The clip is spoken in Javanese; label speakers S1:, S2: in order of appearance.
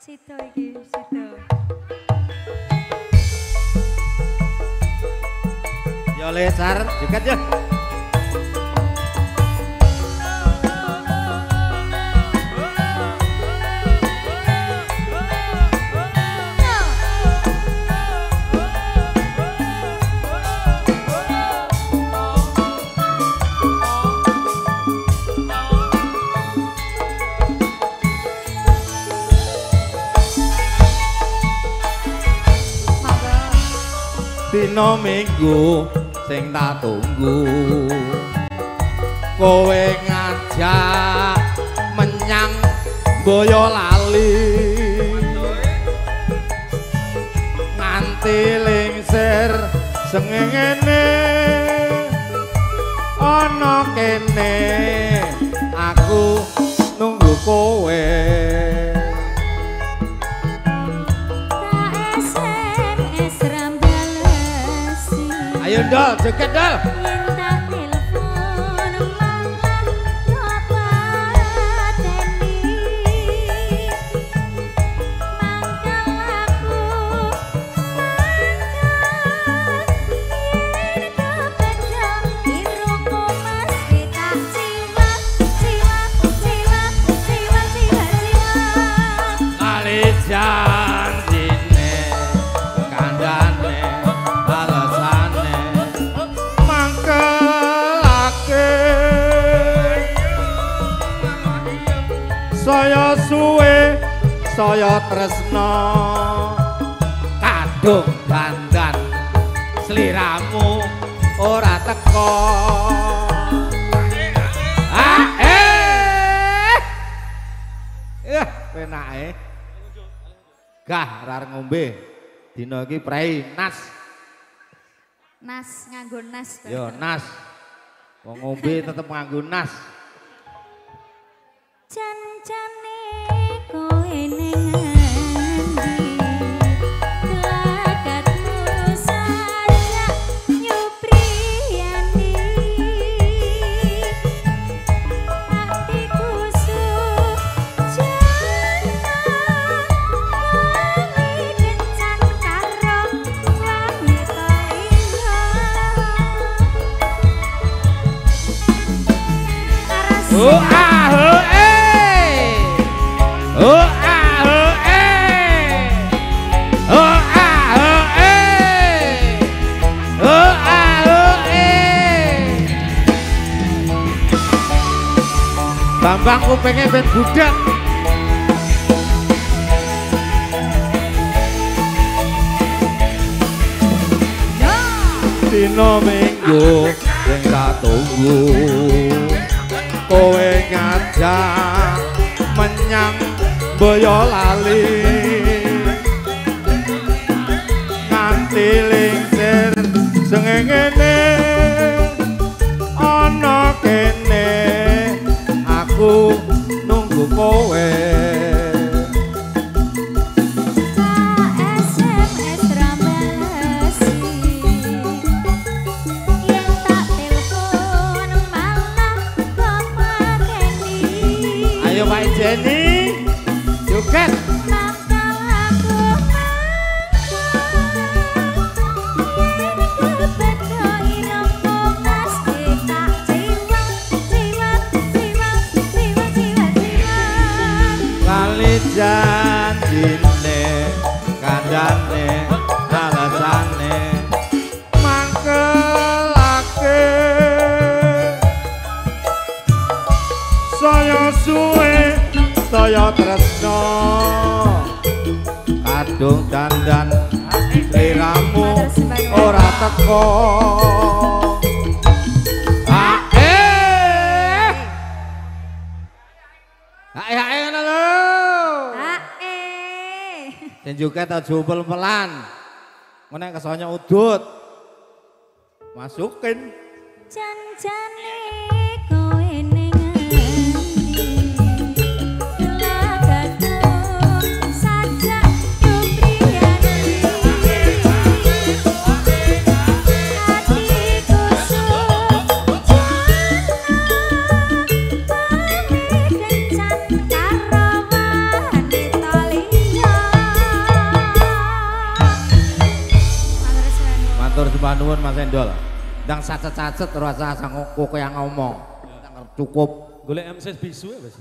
S1: Sido iki, sido.
S2: Yo lesar, dekat ya. Dino minggu sing tak tunggu kowe ngajak menyang Boyolali nganti lingsir sengengene ana kene aku nunggu kowe. Ayo dol, joget dol. Saya suwe, saya tresno kadung dandan sliramu ora teko. Penake gah rar ngombe dina iki prei nas.
S1: Nas nganggo nas.
S2: Yo nas. Wong ngombe tetep nganggo nas.
S1: Jan-jane kowe ning endi lagatmu sajak nyupriyani atiku sujana kowe kencan karo wanita liya
S2: Bambang kupingnya ben budak. Dino minggu yang tak tunggu kowe ngajak menyang Boyolali nganti lingsir sengengene ana kene aku nunggu kowe.
S1: SMS rambasi yang tak telepon malah kok mateni.
S2: Ayo Pak Jenny joget. Janjine kandane alasane mangkelake saya suwe saya tresno kadung dandan sliramu ora teko. Dan juga tak jubel pelan, menek kesonya udut, masukin.
S1: Janjane kowe ning endi lagatmu sajak nyupriyani atiku sujana kowe kencan karo wanita liya.
S2: matur sembah nuwun Mas Endol. Ndang sacet-sacet rasa sang kok yang ngomong. Cukup.
S3: Golek MC bisu ya, Mas.